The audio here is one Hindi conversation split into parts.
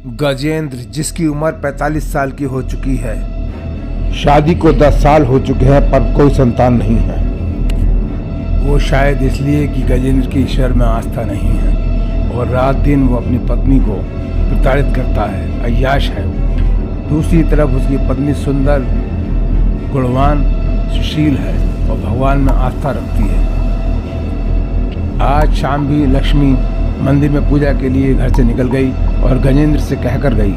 गजेंद्र, जिसकी उम्र 45 साल की हो चुकी है, शादी को 10 साल हो चुके हैं पर कोई संतान नहीं है। वो शायद इसलिए कि गजेंद्र की ईश्वर में आस्था नहीं है और रात दिन वो अपनी पत्नी को प्रताड़ित करता है, अय्याश है वो। दूसरी तरफ उसकी पत्नी सुंदर, गुणवान, सुशील है और भगवान में आस्था रखती है। आज शाम भी लक्ष्मी मंदिर में पूजा के लिए घर से निकल गई और गजेंद्र से कहकर गई।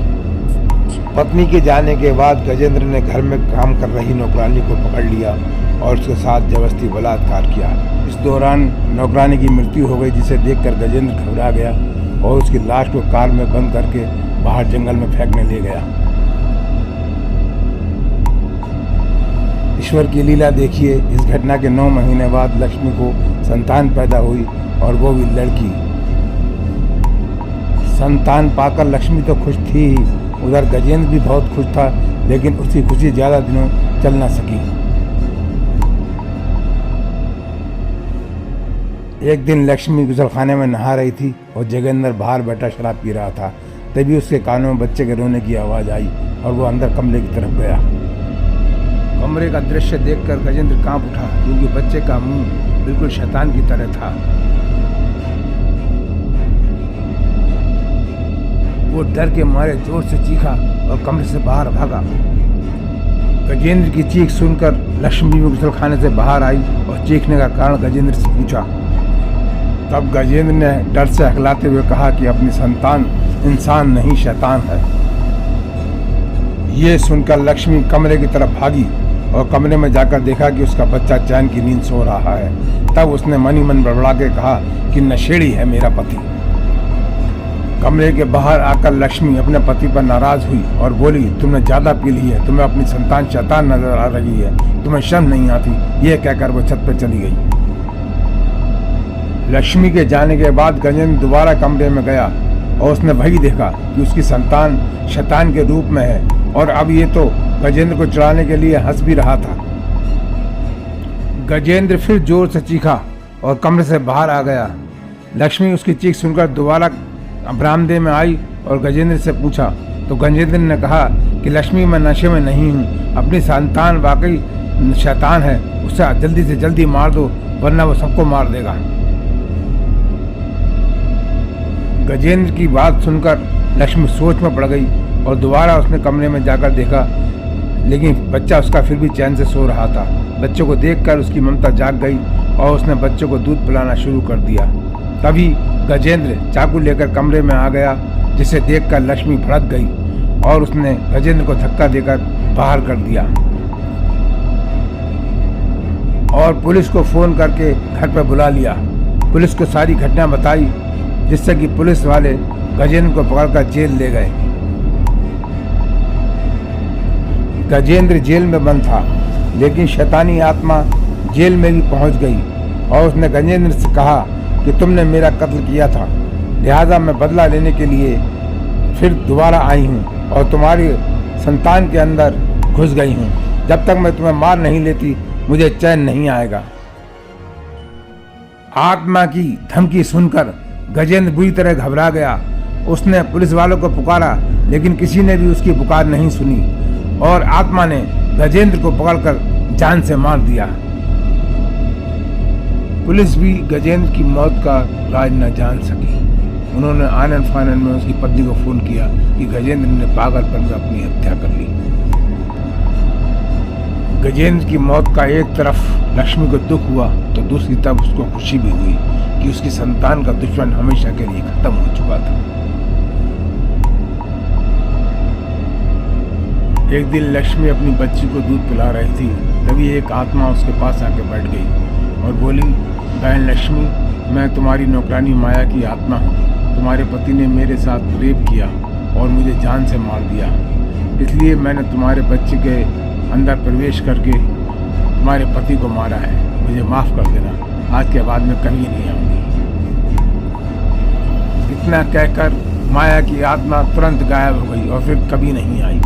पत्नी के जाने के बाद गजेंद्र ने घर में काम कर रही नौकरानी को पकड़ लिया और उसके साथ जबरदस्ती बलात्कार किया। इस दौरान नौकरानी की मृत्यु हो गई, जिसे देखकर गजेंद्र घबरा गया और उसकी लाश को कार में बंद करके बाहर जंगल में फेंकने ले गया। ईश्वर की लीला देखिए। इस घटना के 9 महीने बाद लक्ष्मी को संतान पैदा हुई और वो भी लड़की। संतान पाकर लक्ष्मी तो खुश थी ही, उधर गजेंद्र भी बहुत खुश था, लेकिन उसकी खुशी ज़्यादा दिनों चल न सकी। एक दिन लक्ष्मी गुसलखाने में नहा रही थी और जोगेंद्र बाहर बैठा शराब पी रहा था। तभी उसके कानों में बच्चे के रोने की आवाज़ आई और वो अंदर कमरे की तरफ गया। कमरे का दृश्य देखकर गजेंद्र कांप उठा, क्योंकि बच्चे का मुंह बिल्कुल शैतान की तरह था। वो डर के मारे जोर से चीखा और कमरे से बाहर भागा। गजेंद्र की चीख सुनकर लक्ष्मी भी गुसलखाने से बाहर आई और चीखने का कारण गजेंद्र से पूछा। तब गजेंद्र ने डर से हकलाते हुए कहा कि अपनी संतान इंसान नहीं, शैतान है। ये सुनकर लक्ष्मी कमरे की तरफ भागी और कमरे में जाकर देखा कि उसका बच्चा चैन की नींद सो रहा है। तब उसने मन ही मन बड़बड़ा के कहा कि नशेड़ी है मेरा पति। कमरे के बाहर आकर लक्ष्मी अपने पति पर नाराज हुई और बोली, तुमने ज्यादा पी ली है, तुम्हें अपनी संतान शैतान नजर आ रही है, तुम्हें शर्म नहीं आती। यह कहकर वो छत पर चली गई। लक्ष्मी के जाने के बाद गजेंद्र दोबारा कमरे में गया और उसने वही देखा कि उसकी संतान शैतान के रूप में है और अब ये तो गजेंद्र को चढ़ाने के लिए हंस भी रहा था। गजेंद्र फिर जोर से चीखा और कमरे से बाहर आ गया। लक्ष्मी उसकी चीख सुनकर दोबारा बरामदे में आई और गजेंद्र से पूछा, तो गजेंद्र ने कहा कि लक्ष्मी, मैं नशे में नहीं हूँ, अपनी संतान वाकई शैतान है, उसे जल्दी से जल्दी मार दो वरना वो सबको मार देगा। गजेंद्र की बात सुनकर लक्ष्मी सोच में पड़ गई और दोबारा उसने कमरे में जाकर देखा, लेकिन बच्चा उसका फिर भी चैन से सो रहा था। बच्चे को देखकर उसकी ममता जाग गई और उसने बच्चे को दूध पिलाना शुरू कर दिया। तभी गजेंद्र चाकू लेकर कमरे में आ गया, जिसे देखकर लक्ष्मी भड़क गई और उसने गजेंद्र को धक्का देकर बाहर कर दिया और पुलिस को फोन करके घर पर बुला लिया। पुलिस को सारी घटना बताई, जिससे कि पुलिस वाले गजेंद्र को पकड़कर जेल ले गए। गजेंद्र जेल में बंद था, लेकिन शैतानी आत्मा जेल में भी पहुंच गई और उसने गजेंद्र से कहा कि तुमने मेरा कत्ल किया था, लिहाजा मैं बदला लेने के लिए फिर दोबारा आई हूँ और तुम्हारी संतान के अंदर घुस गई हूँ। जब तक मैं तुम्हें मार नहीं लेती मुझे चैन नहीं आएगा। आत्मा की धमकी सुनकर गजेंद्र बुरी तरह घबरा गया। उसने पुलिस वालों को पुकारा, लेकिन किसी ने भी उसकी पुकार नहीं सुनी और आत्मा ने गजेंद्र को पकड़कर जान से मार दिया। पुलिस भी गजेंद्र की मौत का राज न जान सकी। उन्होंने आनन फानन में उसकी पत्नी को फोन किया कि गजेंद्र ने पागलपन में अपनी हत्या कर ली। गजेंद्र की मौत का एक तरफ लक्ष्मी को दुख हुआ तो दूसरी तरफ उसको खुशी भी हुई कि उसकी संतान का दुश्मन हमेशा के लिए खत्म हो चुका था। एक दिन लक्ष्मी अपनी बच्ची को दूध पिला रही थी, तभी एक आत्मा उसके पास आके बैठ गई और बोली, बहन लक्ष्मी, मैं तुम्हारी नौकरानी माया की आत्मा हूँ। तुम्हारे पति ने मेरे साथ रेप किया और मुझे जान से मार दिया, इसलिए मैंने तुम्हारे बच्चे के अंदर प्रवेश करके तुम्हारे पति को मारा है। मुझे माफ़ कर देना, आज के बाद मैं कभी नहीं आऊँगी। इतना कहकर माया की आत्मा तुरंत गायब हो गई और फिर कभी नहीं आई।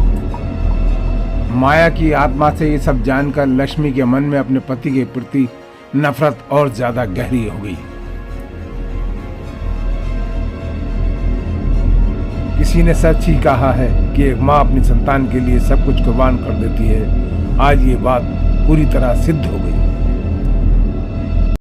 माया की आत्मा से ये सब जानकर लक्ष्मी के मन में अपने पति के प्रति नफरत और ज्यादा गहरी हो गई। किसी ने सच ही कहा है कि एक माँ अपनी संतान के लिए सब कुछ कुर्बान कर देती है। आज ये बात पूरी तरह सिद्ध हो गई।